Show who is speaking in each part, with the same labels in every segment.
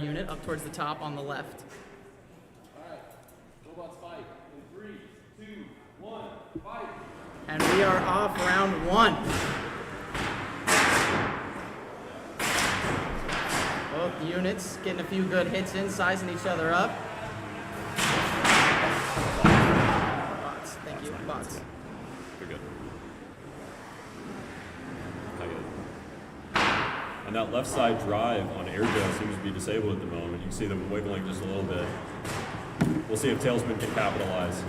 Speaker 1: unit up towards the top on the left.
Speaker 2: Alright, robots fight in 3, 2, 1, fight!
Speaker 1: And we are off round one. Both units getting a few good hits in, sizing each other up. Bots, thank you, bots.
Speaker 3: You're good. Not good. And that left side drive on Airjail seems to be disabled at the moment. You can see them wiggling just a little bit. We'll see if Tailspin can capitalize.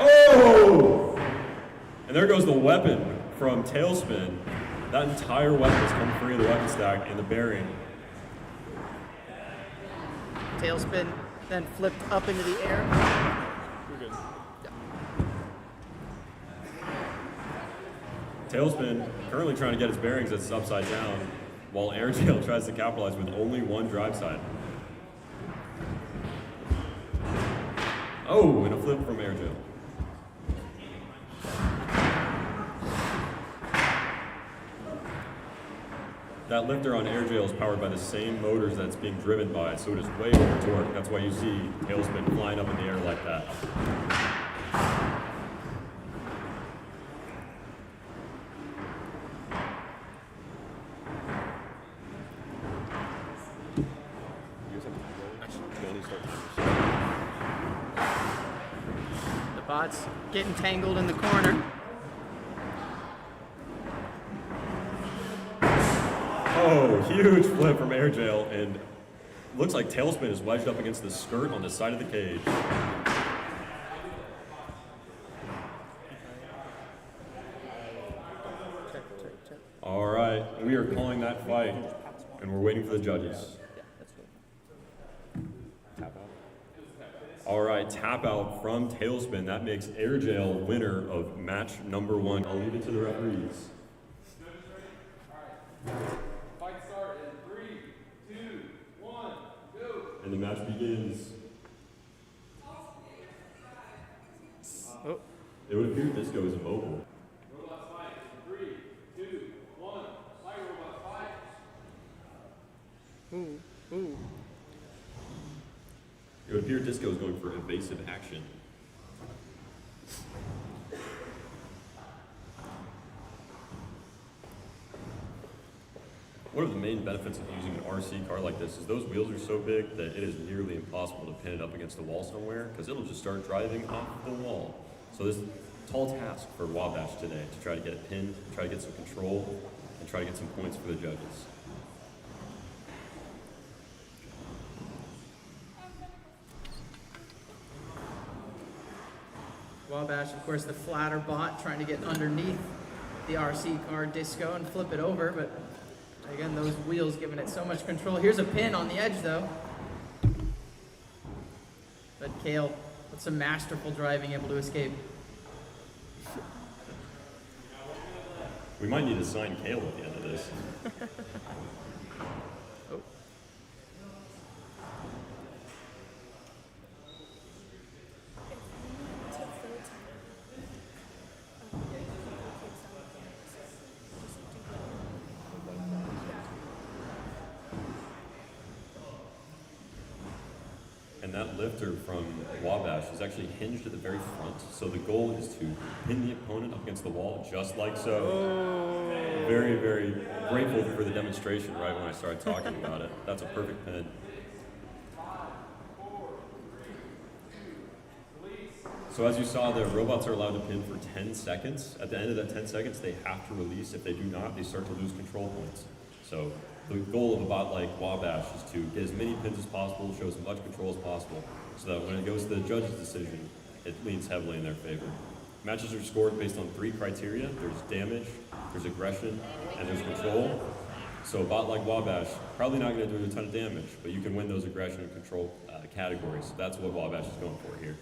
Speaker 3: Oh! And there goes the weapon from Tailspin. That entire weapon has come free of the weapon stack and the bearing.
Speaker 1: Tailspin then flipped up into the air.
Speaker 3: We're good. Tailspin currently trying to get its bearings as it's upside down, while Airjail tries to capitalize with only one drive side. Oh, and a flip from Airjail. That lifter on Airjail is powered by the same motors that's being driven by, so it is way more torque. That's why you see Tailspin flying up in the air like that.
Speaker 1: The bots getting tangled in the corner.
Speaker 3: Oh, huge flip from Airjail, and looks like Tailspin is wedged up against the skirt on the side of the cage. All right, we are calling that fight, and we're waiting for the judges. All right, tap out from Tailspin. That makes Airjail winner of match number 1. I'll leave it to the referees.
Speaker 2: Fight start in 3, 2, 1, go!
Speaker 3: And the match begins.
Speaker 1: Oh.
Speaker 3: It would appear Disco is immobile.
Speaker 2: Robots fight in 3, 2, 1, fight robots fight!
Speaker 1: Ooh, ooh.
Speaker 3: It would appear Disco is going for evasive action. One of the main benefits of using an RC car like this is those wheels are so big that it is nearly impossible to pin it up against the wall somewhere because it'll just start driving off the wall. So this is a tall task for Wabash today to try to get it pinned, try to get some control, and try to get some points for the judges.
Speaker 1: Wabash, of course, the flatter bot trying to get underneath the RC car Disco and flip it over, but again, those wheels giving it so much control. Here's a pin on the edge, though. But Kale, with some masterful driving, able to escape.
Speaker 3: We might need to sign Kale at the end of this.
Speaker 1: Oh.
Speaker 3: And that lifter from Wabash is actually hinged at the very front, so the goal is to pin the opponent up against the wall just like so.
Speaker 1: Oh.
Speaker 3: Very, very grateful for the demonstration right when I started talking about it. That's a perfect pin. So as you saw, the robots are allowed to pin for 10 seconds. At the end of that 10 seconds, they have to release. If they do not, they start to lose control points. So the goal of a bot like Wabash is to get as many pins as possible, show as much control as possible, so that when it goes to the judge's decision, it leans heavily in their favor. Matches are scored based on 3 criteria. There's damage, there's aggression, and there's control. So a bot like Wabash, probably not going to do a ton of damage, but you can win those aggression and control categories. So that's what Wabash is going for here.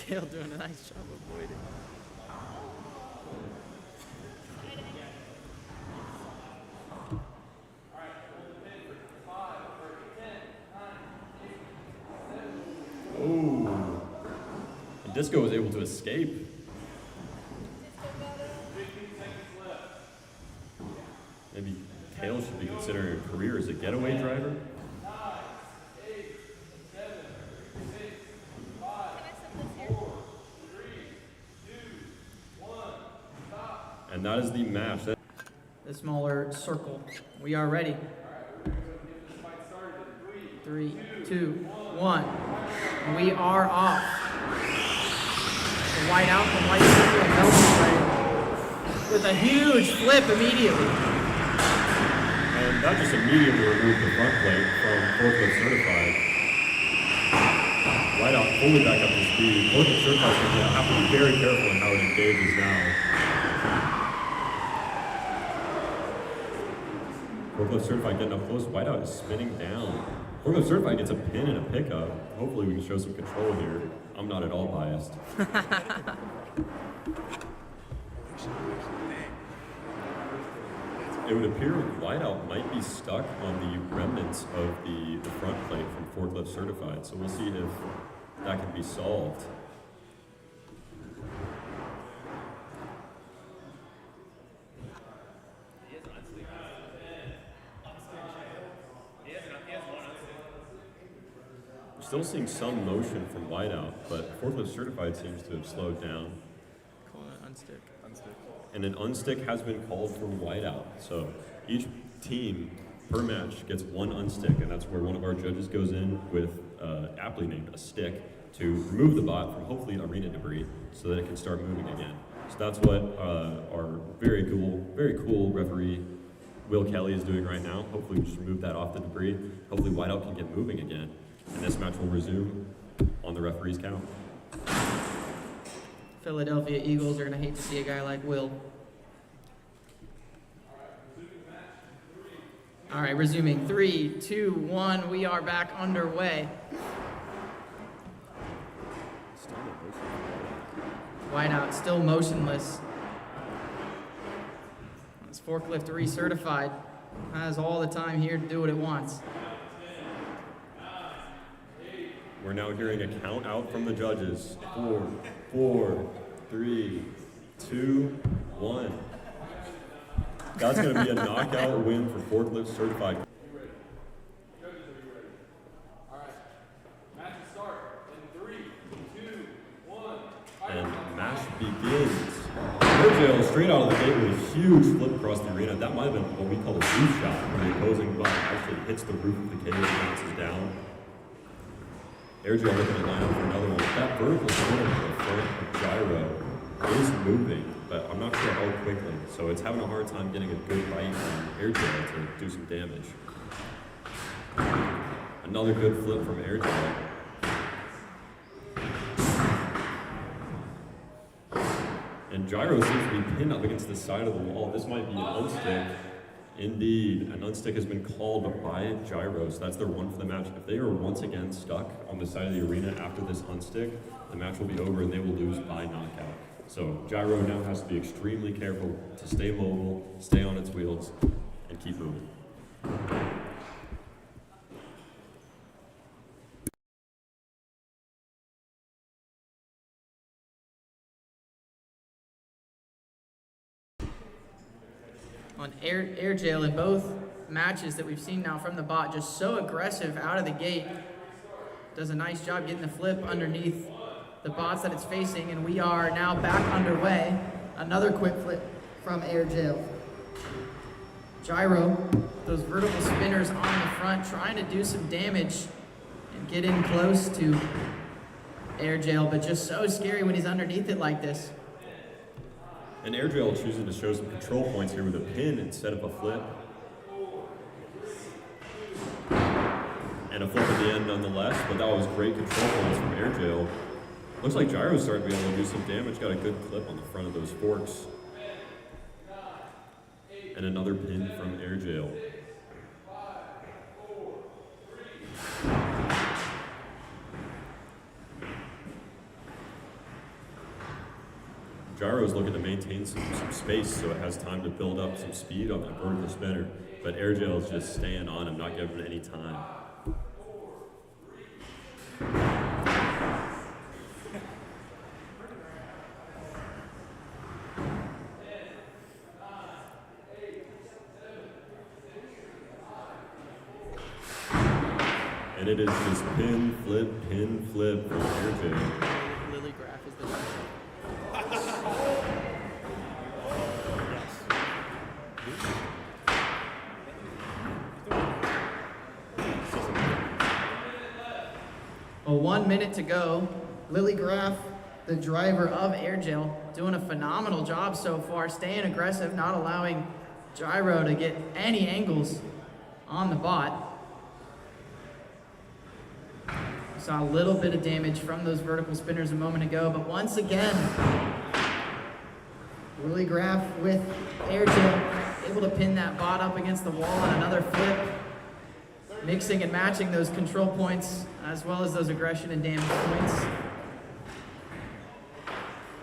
Speaker 1: Jail doing a nice job avoiding.
Speaker 3: Oh. And Disco was able to escape. Maybe Kale should be considering a career as a getaway driver. And that is the match.
Speaker 1: The smaller circle. We are ready. 3, 2, 1. We are off. The white out, the white circle, and Melvin right with a huge flip immediately.
Speaker 3: And that just immediately removed the front plate from forklift certified. White out fully back up to speed. Forklift certified is going to have to be very careful in how it engages now. Forklift certified getting up close. Whiteout is spinning down. Forklift certified gets a pin and a pickup. Hopefully we can show some control here. I'm not at all biased. It would appear Whiteout might be stuck on the remnants of the front plate from forklift certified. So we'll see if that can be solved. Still seeing some motion from Whiteout, but forklift certified seems to have slowed down.
Speaker 1: Calling it unstick.
Speaker 3: And an unstick has been called for Whiteout. So each team per match gets one unstick, and that's where one of our judges goes in with aptly named a stick to remove the bot from hopefully arena debris so that it can start moving again. So that's what our very cool referee Will Kelly is doing right now. Hopefully we just remove that off the debris. Hopefully Whiteout can get moving again. And this match will resume on the referee's count.
Speaker 1: Philadelphia Eagles are going to hate to see a guy like Will. All right, resuming. 3, 2, 1. We are back underway. Whiteout still motionless. This forklift recertified. Has all the time here to do what it wants.
Speaker 3: We're now hearing a count out from the judges. 4, 4, 3, 2, 1. That's going to be a knockout win for forklift certified.
Speaker 2: Judges, are you ready? All right. Match will start in 3, 2, 1.
Speaker 3: And match begins. Jail straight out of the gate with a huge flip across the arena. That might have been what we call a roof shot, where the opposing bot actually hits the roof of the cage and bounces down. Airjail looking to line up for another one. That vertical spin of the front of gyro is moving, but I'm not sure how quickly. So it's having a hard time getting a good bite from Airjail to do some damage. Another good flip from Airjail. And gyro seems to be pinned up against the side of the wall. This might be an unstick. Indeed, an unstick has been called by gyro, so that's their one for the match. If they are once again stuck on the side of the arena after this unstick, the match will be over and they will lose by knockout. So gyro now has to be extremely careful to stay mobile, stay on its wheels, and keep moving.
Speaker 1: On Airjail in both matches that we've seen now from the bot, just so aggressive out of the gate. Does a nice job getting the flip underneath the bots that it's facing, and we are now back underway. Another quick flip from Airjail. Gyro, those vertical spinners on the front, trying to do some damage and get in close to Airjail, but just so scary when he's underneath it like this.
Speaker 3: And Airjail choosing to show some control points here with a pin instead of a flip. And a flip at the end nonetheless, but that was great control points from Airjail. Looks like Gyro's starting to be able to do some damage. Got a good clip on the front of those forks. And another pin from Airjail. Gyro is looking to maintain some space so it has time to build up some speed on that vertical spinner. But Airjail is just staying on him, not giving him any time. And it is just pin, flip from Airjail.
Speaker 1: Lily Graph is the best. Well, 1 minute to go. Lily Graph, the driver of Airjail, doing a phenomenal job so far, staying aggressive, not allowing Gyro to get any angles on the bot. Saw a little bit of damage from those vertical spinners a moment ago, but once again, Lily Graph with Airjail able to pin that bot up against the wall on another flip, mixing and matching those control points as well as those aggression and damage points.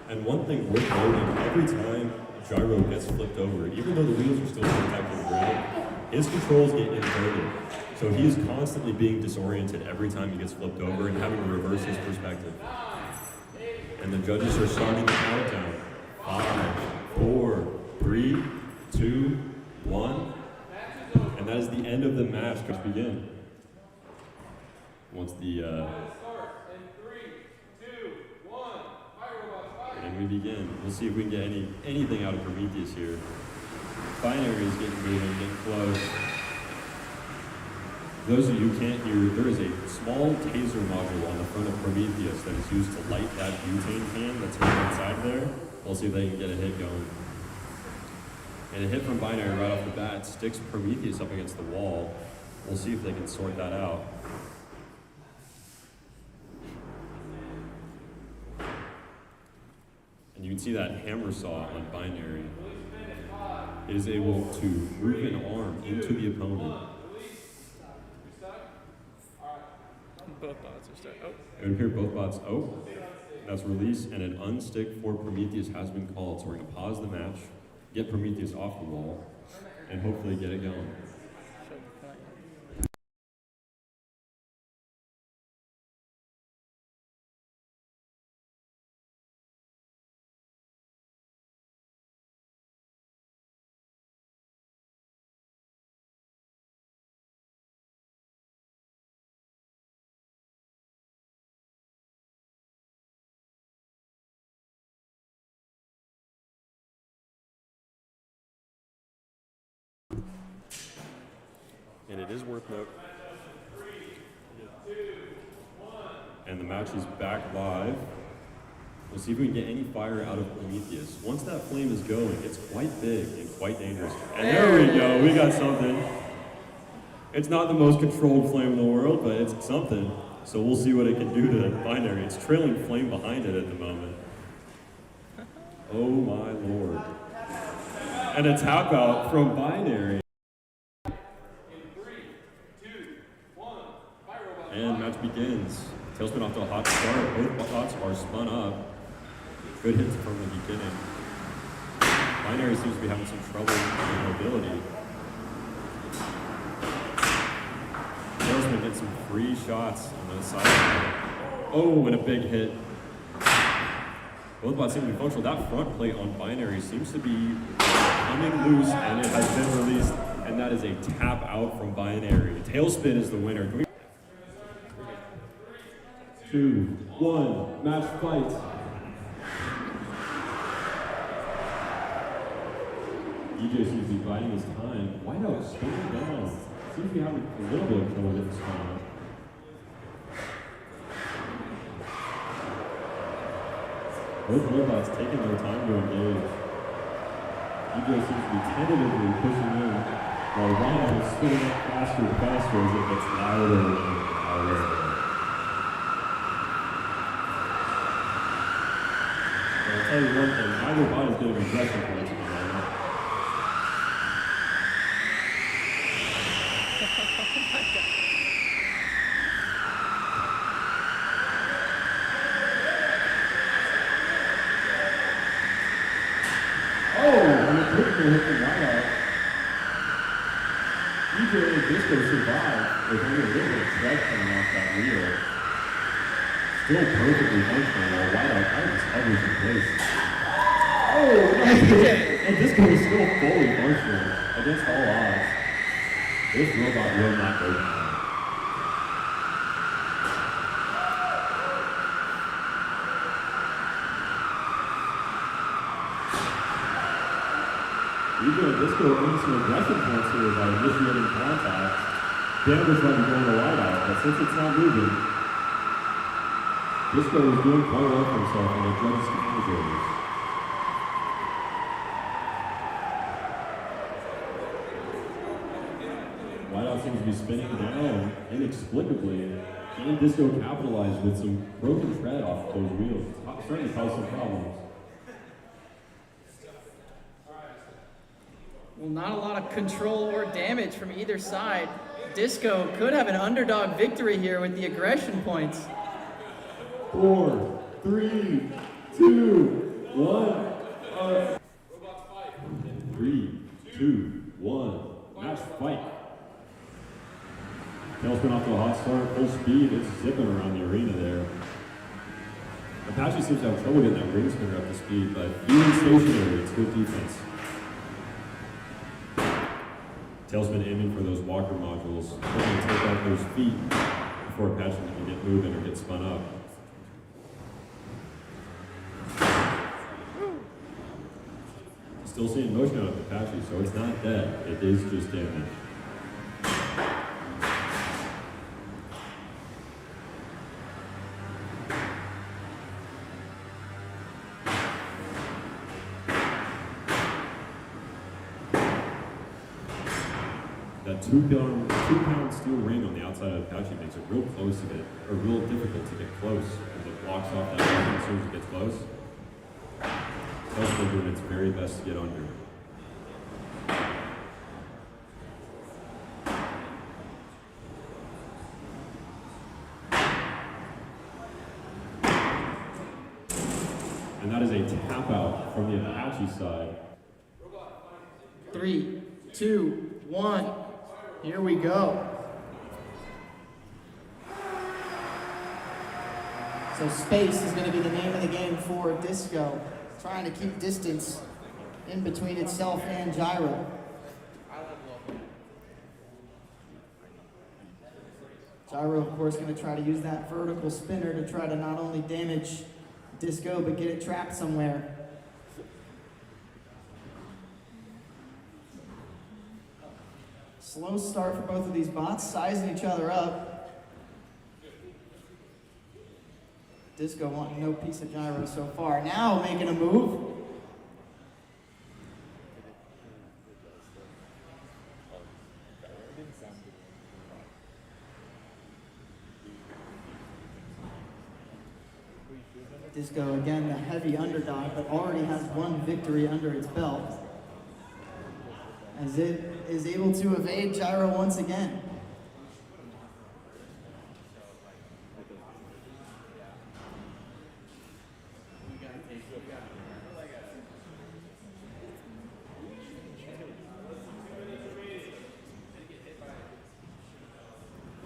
Speaker 3: And one thing worth noting, every time Gyro gets flipped over, even though the wheels are still protecting the ground, his controls get inverted. So he's constantly being disoriented every time he gets flipped over and having to reverse his perspective. And the judges are starting the countdown. 5, 4, 3, 2, 1. And that is the end of the match. Let's begin. Once the and we begin. We'll see if we can get anything out of Prometheus here. Binary is getting moving, getting close. For those of you who can't hear, there is a small taser module on the front of Prometheus that is used to light that butane can that's right inside there. We'll see if they can get a hit going. And a hit from Binary right off the bat sticks Prometheus up against the wall. We'll see if they can sort that out. And you can see that hammer saw on Binary. It is able to move an arm into the opponent.
Speaker 4: Both bots are stuck. Oh.
Speaker 3: It would appear both bots. Oh, that's release, and an unstick for Prometheus has been called. So we're going to pause the match, get Prometheus off the wall, and hopefully get it going. And it is worth note. And the match is back live. We'll see if we can get any fire out of Prometheus. Once that flame is going, it's quite big and quite dangerous. And there we go, we got something. It's not the most controlled flame in the world, but it's something. So we'll see what it can do to Binary. It's trailing flame behind it at the moment. Oh my lord. And a tap out from Binary. And match begins. Tailspin off to a hot start. Both bots are spun up. Good hits from the beginning. Binary seems to be having some trouble with mobility. Tailspin gets some free shots on the side. Oh, and a big hit. Both bots seem to be functional. That front plate on Binary seems to be coming loose, and it has been released. And that is a tap out from Binary. Tailspin is the winner. 2, 1, match fight. DJ seems to be biding his time. Whiteout spinning down. Seems to be having a little bit of trouble with this time. Both robots taking their time to engage. DJ seems to be tentatively pushing in, while Whiteout is spinning up faster and faster as it gets louder and louder. I'll tell you one thing, either bot is getting aggressive for this one right now.
Speaker 5: critical hit from Wideout. EJ and Disco survived with only a little bit of tread coming off that wheel. Still perfectly functional while Wideout kind of just hovers in place. Oh, and Disco is still fully functional against all odds. This robot will not go down. EJ and Disco earning some aggression points here by initiating contact. Damage might be going to Wideout, but since it's not moving, Disco is doing quite well for himself on the judges' commenters. Wideout seems to be spinning down inexplicably. Can Disco capitalize with some broken tread off those wheels? It's starting to cause some problems.
Speaker 1: Well, not a lot of control or damage from either side. Disco could have an underdog victory here with the aggression points.
Speaker 5: 4, 3, 2, 1. 3, 2, 1. Match fight. Tailspin off to a hot start, full speed. It's zipping around the arena there. Apache seems to have trouble getting that ring spinner up to speed, but even stationary, it's good defense. Tailspin aiming for those walker modules, trying to take out those feet before Apache can get moving or get spun up. Still seeing motion out of Apache, so it's not dead. It is just damage. That two-pound steel ring on the outside of Apache makes it real close to get, or real difficult to get close, because it blocks off that ring as soon as it gets close. Tailspin doing its very best to get under. And that is a tap out from the Apache side.
Speaker 1: 3, 2, 1. Here we go. So space is going to be the name of the game for Disco. Trying to keep distance in between itself and Gyro. Gyro, of course, going to try to use that vertical spinner to try to not only damage Disco, but get it trapped somewhere. Slow start for both of these bots, sizing each other up. Disco wanting no piece of Gyro so far. Now making a move. Disco, again, the heavy underdog, but already has one victory under its belt, as it is able to evade Gyro once again.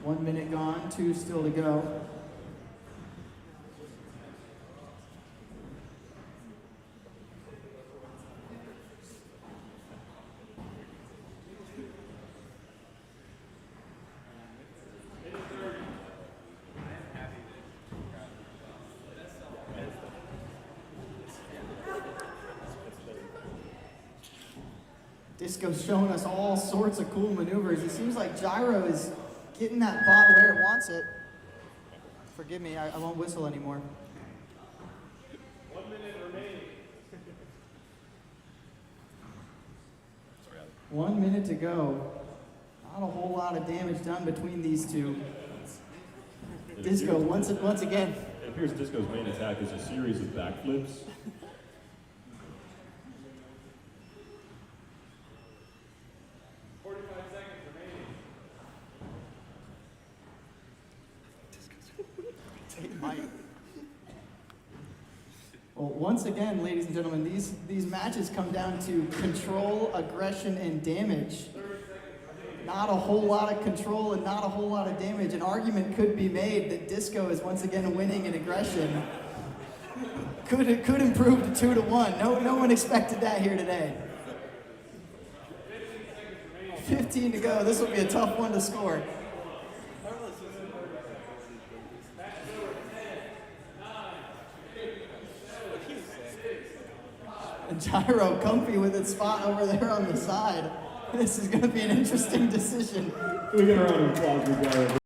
Speaker 1: One minute gone, 2 still to go. Disco's showing us all sorts of cool maneuvers. It seems like Gyro is getting that bot where it wants it. Forgive me, I won't whistle anymore.
Speaker 2: 1 minute remaining.
Speaker 1: 1 minute to go. Not a whole lot of damage done between these two. Disco, once again.
Speaker 5: It appears Disco's main attack is a series of backflips.
Speaker 1: Well, once again, ladies and gentlemen, these matches come down to control, aggression, and damage. Not a whole lot of control and not a whole lot of damage. An argument could be made that Disco is once again winning in aggression. Could improve to 2-1. No one expected that here today. 15 to go. This will be a tough one to score. And Gyro comfy with its spot over there on the side. This is going to be an interesting decision.
Speaker 5: We get a round of applause for Gyro.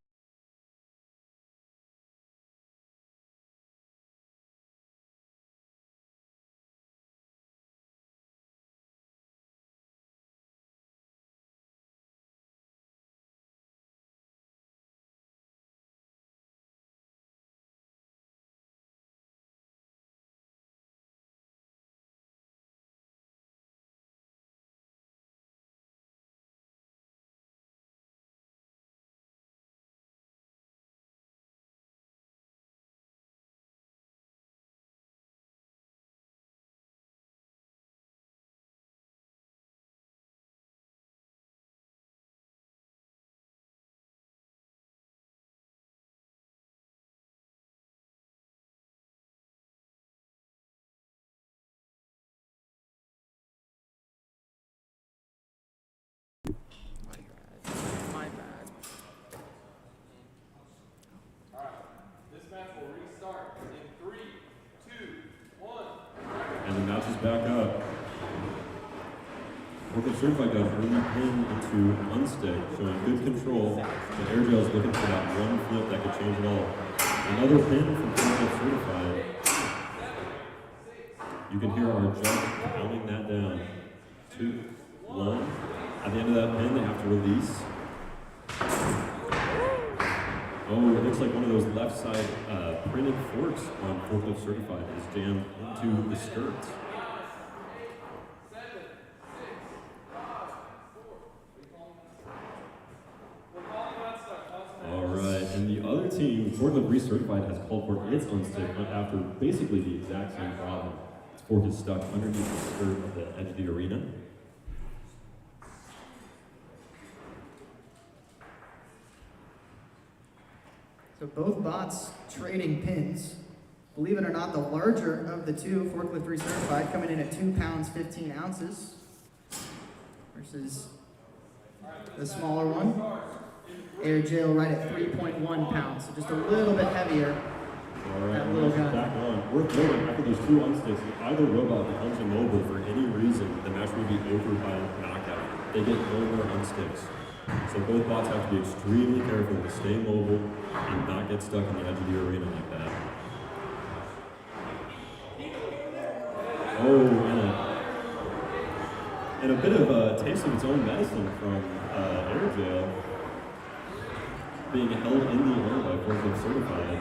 Speaker 1: My bad.
Speaker 2: This match will restart in 3, 2, 1.
Speaker 3: And the match is back up. Forklift Certified got an early pin into unstick, showing good control. The Air Jail is looking for that one flip that could change it all. Another pin from Forklift Certified. You can hear our judge counting that down. 2, 1. At the end of that pin, they have to release. Oh, it looks like one of those left side printed forks on Forklift Certified is jammed into the skirts. All right, and the other team, Forklift Recertified, has called for its unstick after basically the exact same problem. Its fork is stuck underneath the skirt of the edge of the arena.
Speaker 1: So both bots trading pins. Believe it or not, the larger of the two, Forklift Recertified, coming in at 2 pounds 15 ounces versus the smaller one, Air Jail, right at 3.1 pounds, so just a little bit heavier.
Speaker 3: All right,
Speaker 1: That little gun.
Speaker 3: back on. Worth noting, after those two unsticks, if either robot becomes immobile for any reason, the match will be over by knockout. They get no more unsticks. So both bots have to be extremely careful to stay mobile and not get stuck on the edge of the arena like that. Oh, and a bit of a taste of its own medicine from Air Jail, being held in the air by Forklift Certified.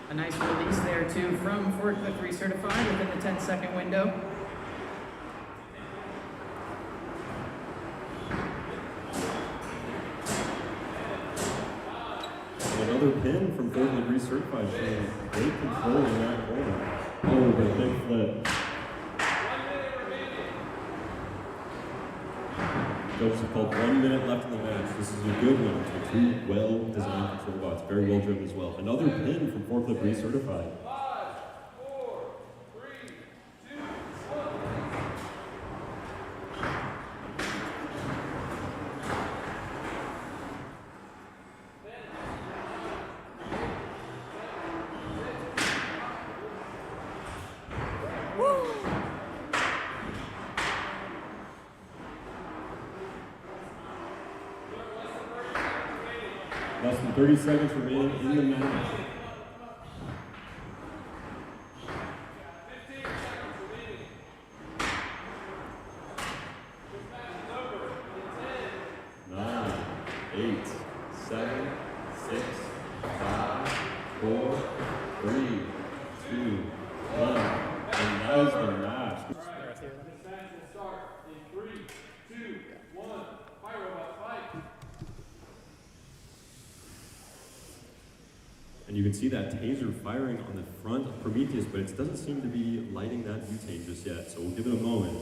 Speaker 1: A nice release there too from Forklift Recertified within the 10-second window.
Speaker 3: Another pin from Forklift Recertified showing great control in that corner. Oh, but a big flip. Judges have called 1 minute left in the match. This is a good one to two well-designed control bots. Very well driven as well. Another pin from Forklift Recertified.
Speaker 2: 5, 4, 3, 2, 1.
Speaker 3: Less than 30 seconds remaining in the match.
Speaker 2: 15 seconds remaining. This match is over in 10.
Speaker 3: 9, 8, 7, 6, 5, 4, 3, 2, 1. And that is the match.
Speaker 2: This match will start in 3, 2, 1. Fire robot, fight.
Speaker 3: you can see that taser firing on the front of Prometheus, but it doesn't seem to be lighting that butane just yet, so we'll give it a moment.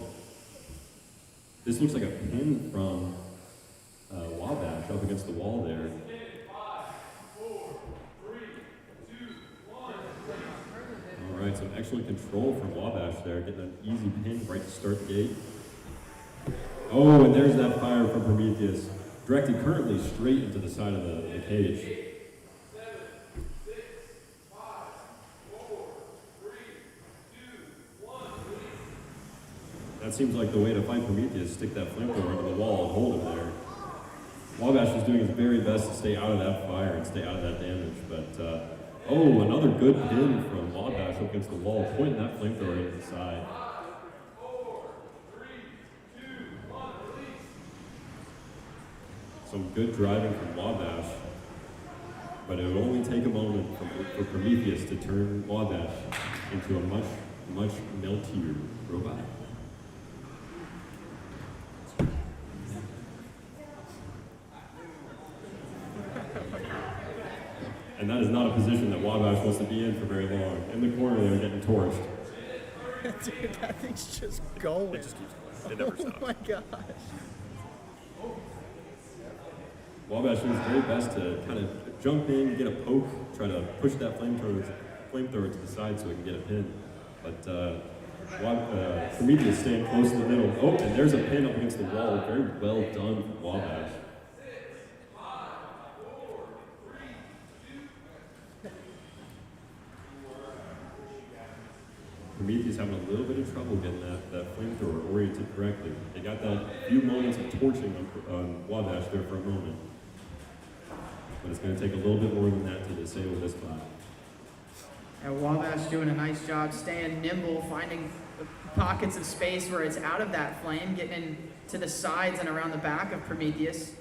Speaker 3: This looks like a pin from Wabash up against the wall there.
Speaker 2: 5, 4, 3, 2, 1.
Speaker 3: All right, some excellent control from Wabash there, getting an easy pin right to start the gate. Oh, and there's that fire from Prometheus, directed currently straight into the side of the cage.
Speaker 2: 7, 6, 5, 4, 3, 2, 1.
Speaker 3: That seems like the way to fight Prometheus, stick that flamethrower into the wall and hold him there. Wabash is doing his very best to stay out of that fire and stay out of that damage, but oh, another good pin from Wabash up against the wall, pointing that flamethrower into the side.
Speaker 2: 4, 3, 2, 1. Release.
Speaker 3: Some good driving from Wabash, but it would only take a moment for Prometheus to turn Wabash into a much meltier robot. And that is not a position that Wabash wants to be in for very long. In the corner, they're getting torched.
Speaker 4: Dude, that thing's just going.
Speaker 3: It just keeps going. It never stops.
Speaker 4: Oh my gosh.
Speaker 3: Wabash doing his very best to kind of jump in, get a poke, try to push that flamethrower to the side so he can get a pin. But Prometheus staying close in the middle. Oh, and there's a pin up against the wall. Very well done from Wabash. Prometheus having a little bit of trouble getting that flamethrower oriented correctly. They got that few moments of torching on Wabash there for a moment. But it's going to take a little bit more than that to disable this one.
Speaker 1: And Wabash doing a nice job staying nimble, finding the pockets of space where it's out of that flame, getting in to the sides and around the back of Prometheus.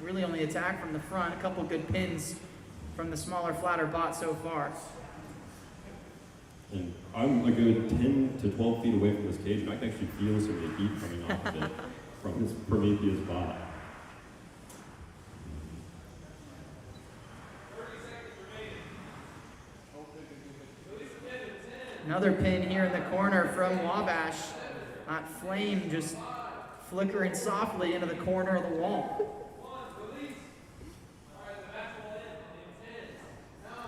Speaker 1: Really only attack from the front. A couple good pins from the smaller, flatter bot so far.
Speaker 3: And I'm a good 10 to 12 feet away from this cage, and I can actually feel some of the heat coming off of it from this Prometheus bot.
Speaker 1: Another pin here in the corner from Wabash. That flame just flickering softly into the corner of the wall.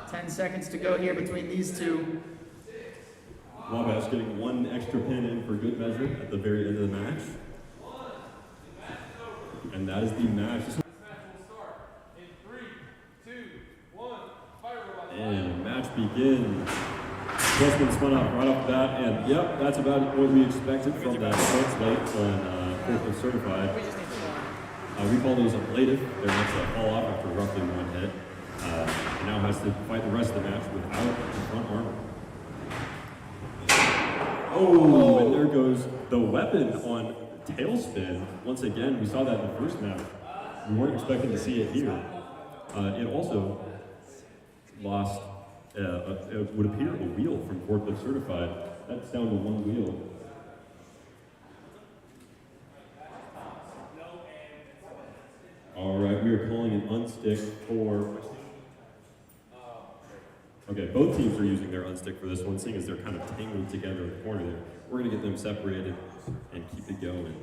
Speaker 1: 10 seconds to go here between these two.
Speaker 3: Wabash getting one extra pin in for good measure at the very end of the match. And that is the match. And match begins. Westman spun up right off the bat, and yep, that's about what we expected from that points late on Forklift Certified. We call those ablative. They're meant to fall off after roughly one hit. And now has to fight the rest of the match without the front armor. Oh, and there goes the weapon on Tailspin. Once again, we saw that in the first match. We weren't expecting to see it here. It also lost, it would appear, a wheel from Forklift Certified. That's down to one wheel. All right, we are calling an unstick for... Okay, both teams are using their unstick for this one, seeing as they're kind of tangled together in the corner there. We're going to get them separated and keep it going.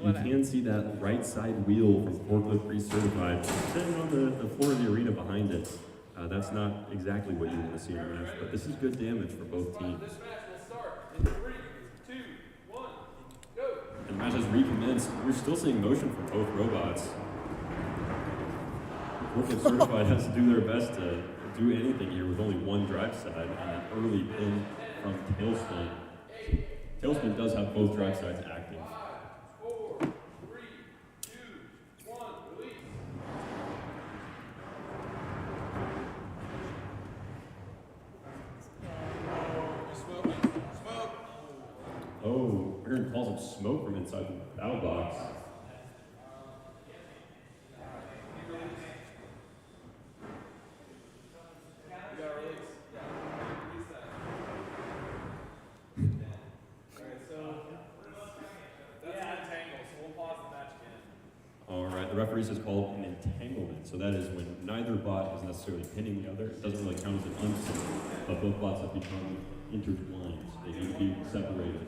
Speaker 3: You can see that right side wheel from Forklift Pre-Certified sitting on the floor of the arena behind it. That's not exactly what you want to see in a match, but this is good damage for both teams.
Speaker 2: This match will start in 3, 2, 1, go.
Speaker 3: And the match has recommenced. We're still seeing motion from both robots. Forklift Certified has to do their best to do anything here with only one drive side and an early pin from Tailspin. Tailspin does have both drive sides active.
Speaker 2: 4, 3, 2, 1, release. Smoke.
Speaker 3: Oh, we're hearing calls of smoke from inside the battle box. referees has called an entanglement. So that is when neither bot is necessarily pinning the other. It doesn't really count as an unpin, but both bots have become intertwined. They need to be separated.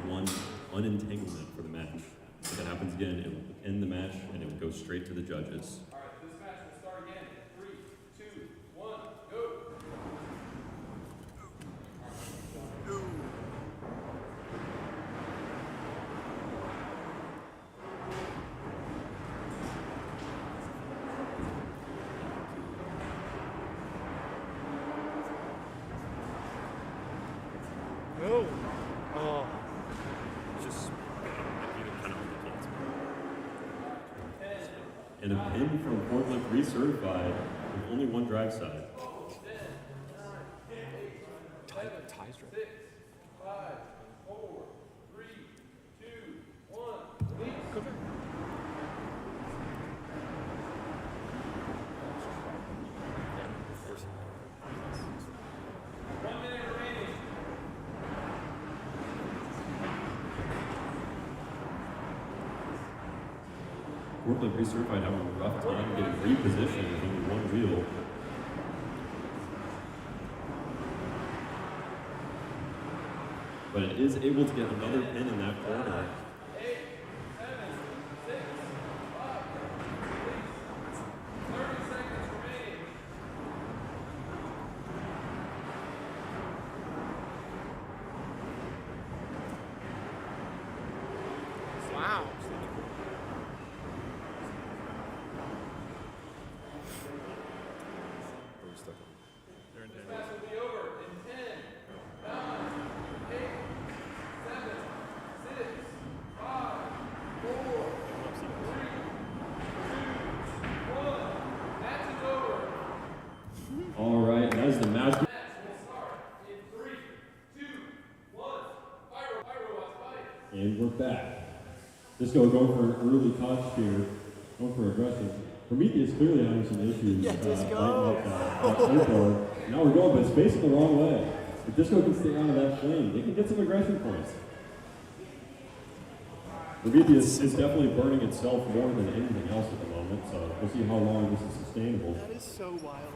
Speaker 3: One unentanglement for the match. If that happens again, it will end the match and it will go straight to the judges.
Speaker 2: All right, this match will start again. 3, 2, 1, go.
Speaker 4: No. Oh.
Speaker 3: Just kind of and a pin from forklift recertified with only one drive side.
Speaker 4: Ties right.
Speaker 2: 6, 5, 4, 3, 2, 1, release.
Speaker 4: Go back.
Speaker 3: Forklift recertified having a rough time getting repositioned with only one wheel. But it is able to get another pin in that corner.
Speaker 2: 8, 7, 6, 5, release. 30 seconds remaining.
Speaker 4: Wow.
Speaker 2: This match will be over in 10, 9, 8, 7, 6, 5, 4, 3, 2, 1. Match is over.
Speaker 3: All right, that is the match.
Speaker 2: Match will start in 3, 2, 1. Robots fight.
Speaker 5: And we're back. Disco going for an early touch here, going for aggression. Prometheus clearly having some issues.
Speaker 4: Yeah, Disco.
Speaker 5: Now we're going, but it's facing the wrong way. If Disco can stay out of that flame, they can get some aggression points. Prometheus is definitely burning itself more than anything else at the moment, so we'll see how long this is sustainable.
Speaker 4: That is so wild.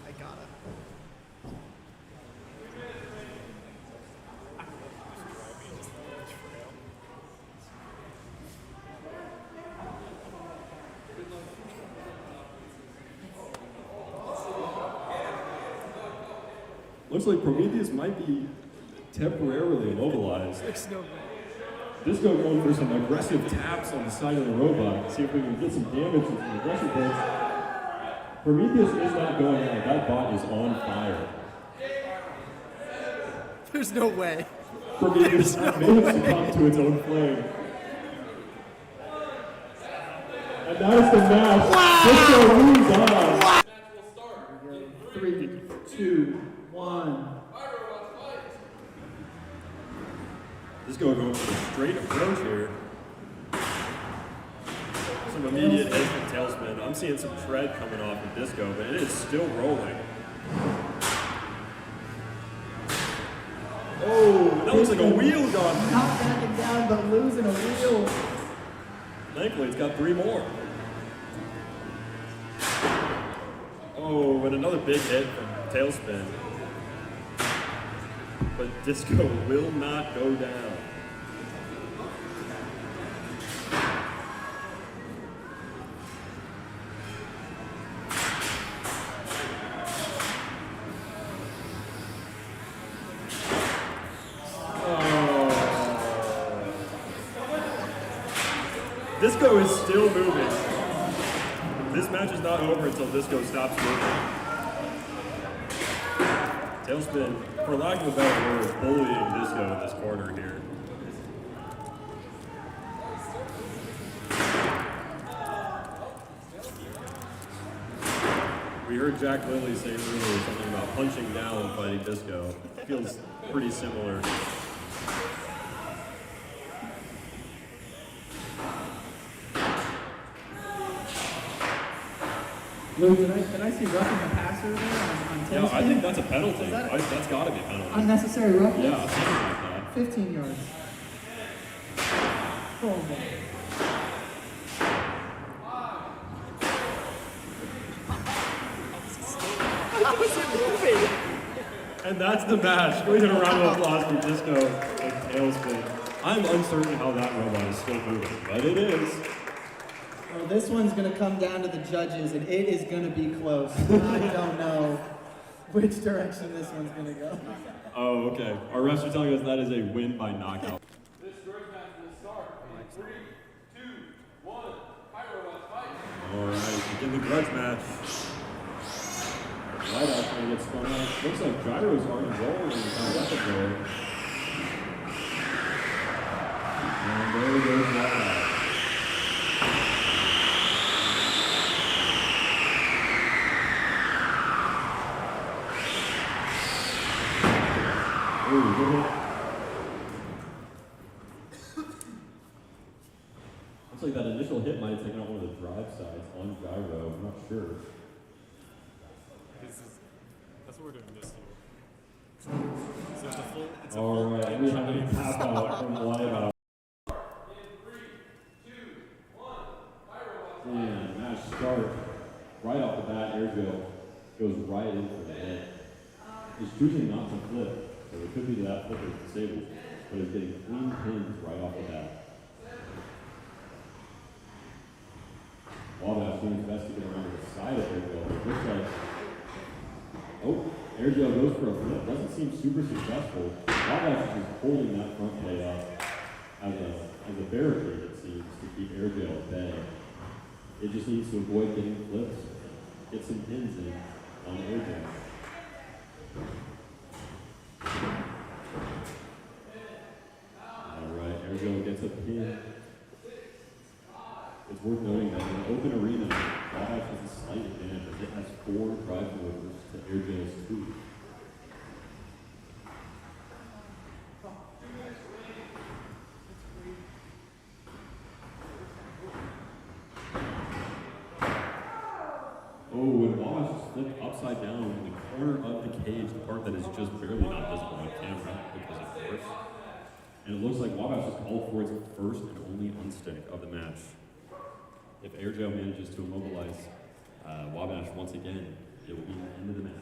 Speaker 4: I gotta.
Speaker 3: Looks like Prometheus might be temporarily immobilized.
Speaker 4: There's no way.
Speaker 5: Disco going for some aggressive taps on the side of the robot, see if we can get some damage and some aggression points. Prometheus is not going out. That bot is on fire.
Speaker 4: There's no way.
Speaker 5: Prometheus may have succumbed to its own flame. And that is the match. Disco moves on.
Speaker 2: Match will start in
Speaker 1: 3, 2, 1.
Speaker 2: Robots fight.
Speaker 3: Disco going for a straight approach here. Some immediate edge and tailspin. I'm seeing some tread coming off of Disco, but it is still rolling.
Speaker 1: Oh,
Speaker 3: That looks like a wheel gone.
Speaker 1: not backing down, but losing a wheel.
Speaker 3: Thankfully, it's got 3 more. Oh, and another big hit from tailspin. But Disco will not go down. Disco is still moving. This match is not over until Disco stops moving. Tailspin, for lack of a better word, bullying Disco in this corner here. We heard Jack Lilly say earlier something about punching down and fighting Disco. Feels pretty similar.
Speaker 1: Luke, did I see roughing the passer there on
Speaker 3: Yeah, I think that's a penalty.
Speaker 1: Is that
Speaker 3: That's got to be a penalty.
Speaker 1: unnecessary roughness?
Speaker 3: Yeah, something like that.
Speaker 1: 15 yards. Oh, boy.
Speaker 3: And that's the match. Can we get a round of applause for Disco and Tailspin? I'm uncertain how that robot is still moving, but it is.
Speaker 1: Well, this one's going to come down to the judges, and it is going to be close. I don't know which direction this one's going to go.
Speaker 3: Oh, okay. Our refs are telling us that is a win by knockout.
Speaker 2: This grudge match will start in 3, 2, 1. Fight, robots, fight.
Speaker 3: All right, begin the grudge match. Right out trying to get spun out. Looks like Gyro's already rolling and kind of left it go. And there goes Wildcat. Ooh, good hit. Looks like that initial hit might have taken out one of the drive sides on Gyro. I'm not sure.
Speaker 6: That's what we're doing this year. So it's a full. It's a
Speaker 3: All right, we have a tap out from Wildcat. And match start. Right off the bat, Airgill goes right in for the hit. He's choosing not to flip, so it could be that flip is disabled, but he's getting clean pins right off the bat. Wildcat's doing his best to get around to the side of Airgill. It looks like, oh, Airgill goes for a flip. Doesn't seem super successful. Wildcat's just holding that front play up as a barricade, it seems, to keep Airgill at bay. It just needs to avoid getting flips, get some pins in on the Airgill. All right, Airgill gets a pin. It's worth noting that in an open arena, Wildcat has a slight advantage as it has 4 drive movers to Airgill's 2. Oh, and Wallace is flipped upside down in the corner of the cage, the part that is just barely not visible on camera because of force. And it looks like Wabash just called for its first and only unstick of the match. If Airgill manages to immobilize Wabash once again, it will be the end of the match.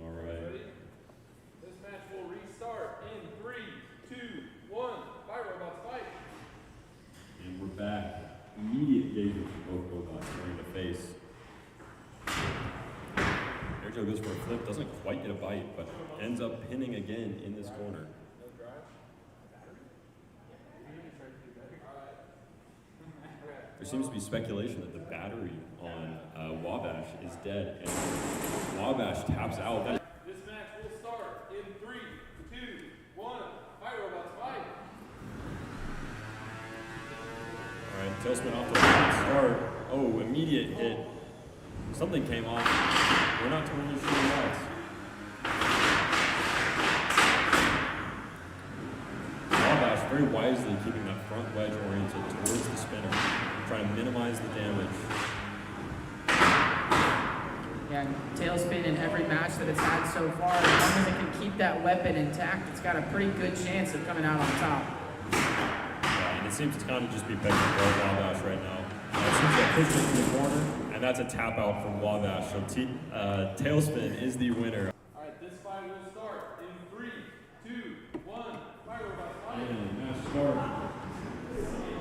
Speaker 3: All right.
Speaker 2: This match will restart in 3, 2, 1. Fight, robots, fight.
Speaker 3: And we're back. Immediate engagement from both robots starting to face. Airgill goes for a flip, doesn't quite get a bite, but ends up pinning again in this corner. There seems to be speculation that the battery on Wabash is dead, and Wabash taps out.
Speaker 2: This match will start in 3, 2, 1. Fight, robots, fight.
Speaker 3: All right, Tailspin off to a hot start. Oh, immediate hit. Something came off. We're not totally sure what. Wabash very wisely keeping that front wedge oriented towards the spinner, trying to minimize the damage.
Speaker 1: Yeah, Tailspin in every match that it's had so far, as long as it can keep that weapon intact, it's got a pretty good chance of coming out on top.
Speaker 3: Yeah, and it seems to kind of just be begging for Wabash right now. It seems like pushing it to the corner, and that's a tap out from Wabash. So Tailspin is the winner.
Speaker 2: All right, this fight will start in 3, 2, 1. Fight, robots, fight.
Speaker 3: And match start.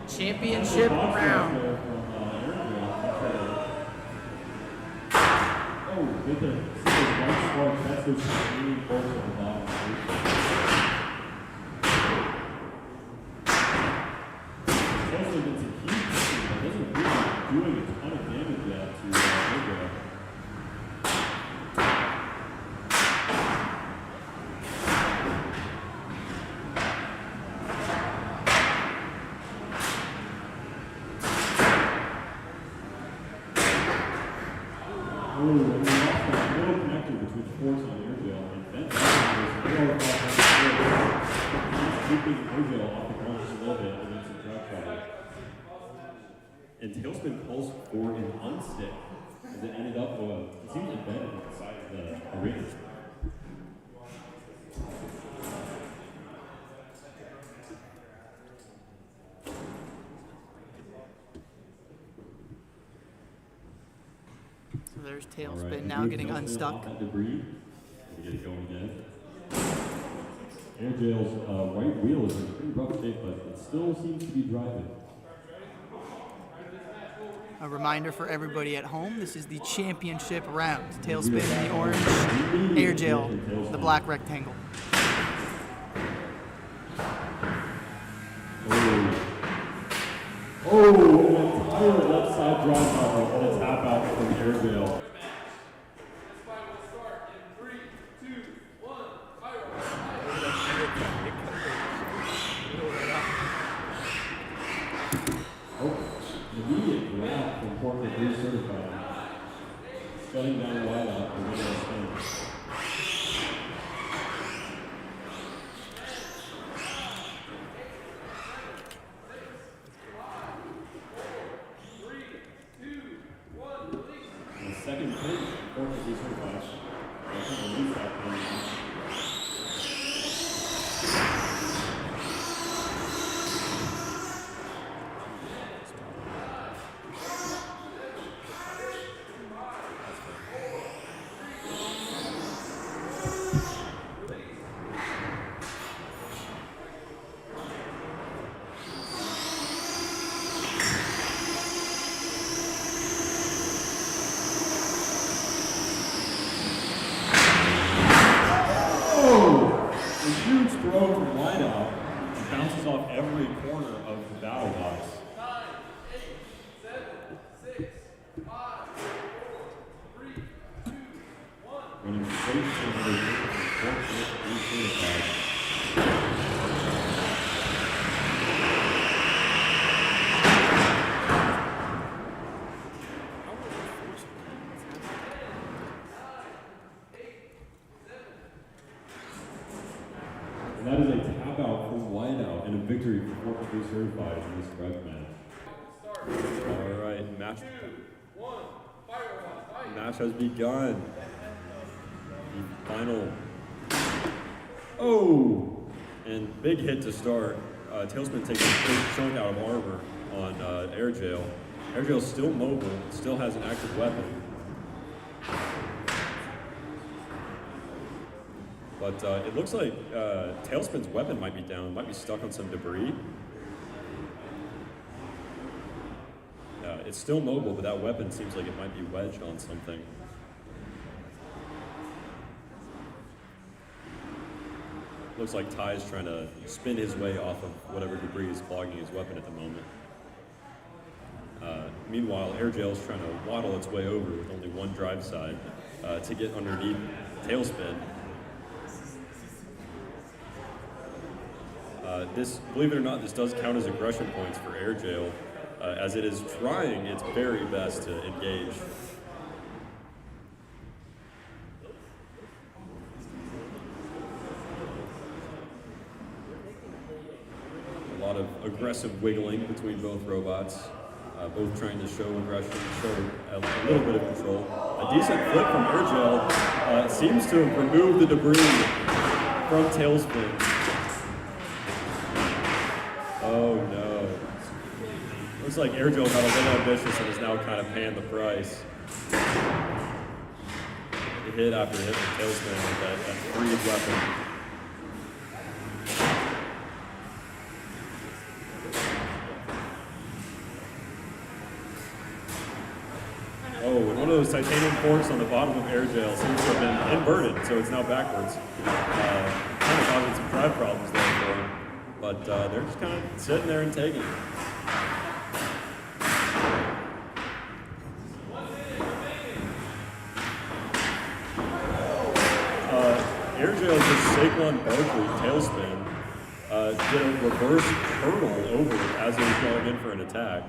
Speaker 1: Championship round.
Speaker 3: Oh, good there. One spark, that's the extreme force of the bottom. Also, it's a key position that doesn't really doing a ton of damage yet to Airgill.
Speaker 5: and we lost that little connector between the force and the air jail, and then was keeping air jail off the ground just a little bit and then some drag trouble. And Tailspin calls for an unstick, as it ended up, it seems embedded in the side of the arena.
Speaker 4: So there's
Speaker 5: All
Speaker 4: Tailspin
Speaker 5: right,
Speaker 4: now getting
Speaker 5: Tailspin
Speaker 4: unstuck.
Speaker 5: off that debris. We get it going again. Air jail's right wheel is in pretty rough shape, but it still seems to be driving.
Speaker 4: A reminder for everybody at home, this is the championship round. Tailspin in the orange, air jail, the black rectangle.
Speaker 5: Oh, an entire left side drive cover and a tap out from air jail.
Speaker 2: This fight will start in 3, 2, 1, fire.
Speaker 5: Oh, immediate grab from Portland Blue Certified. Shutting down wide out for winner of spin. The second pitch, Portland Blue Certified. I think release that one. A huge throw from wide out. It bounces off every corner of the battle box.
Speaker 2: 9, 8, 7, 6, 5, 4, 3, 2, 1.
Speaker 5: Winning straight to the fourth Blue Certified. And that is a tap out from wide out and a victory for Portland Blue Certified in this drive match.
Speaker 3: All right, match
Speaker 2: 2, 1, fire one, fight.
Speaker 3: match has begun. The final. Oh, and big hit to start. Tailspin takes a big chunk out of armor on air jail. Air jail's still mobile, still has an active weapon. But it looks like Tailspin's weapon might be down, might be stuck on some debris. It's still mobile, but that weapon seems like it might be wedged on something. Looks like Ty's trying to spin his way off of whatever debris is clogging his weapon at the moment. Meanwhile, air jail's trying to waddle its way over with only one drive side to get underneath Tailspin. This, believe it or not, this does count as aggression points for air jail, as it is trying its very best to engage. A lot of aggressive wiggling between both robots, both trying to show aggression, show a little bit of control. A decent flip from air jail seems to have removed the debris from Tailspin. Oh no. Looks like air jail got a little ambitious and is now kind of paying the price. Hit after hit from Tailspin with that freed weapon. Oh, and one of those titanium forks on the bottom of air jail seems to have been inverted, so it's now backwards. Kind of causing some drive problems there for him. But they're just kind of sitting there and taking it. Air jail just Saquon Barkley Tailspin did a reverse hurdle over as he was going in for an attack.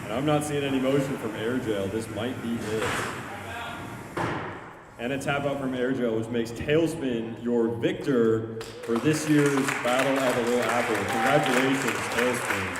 Speaker 3: And I'm not seeing any motion from Air Jail. This might be it. And a tap out from Air Jail, which makes Tailspin your victor for this year's Battle at the Little Apple. Congratulations, Tailspin.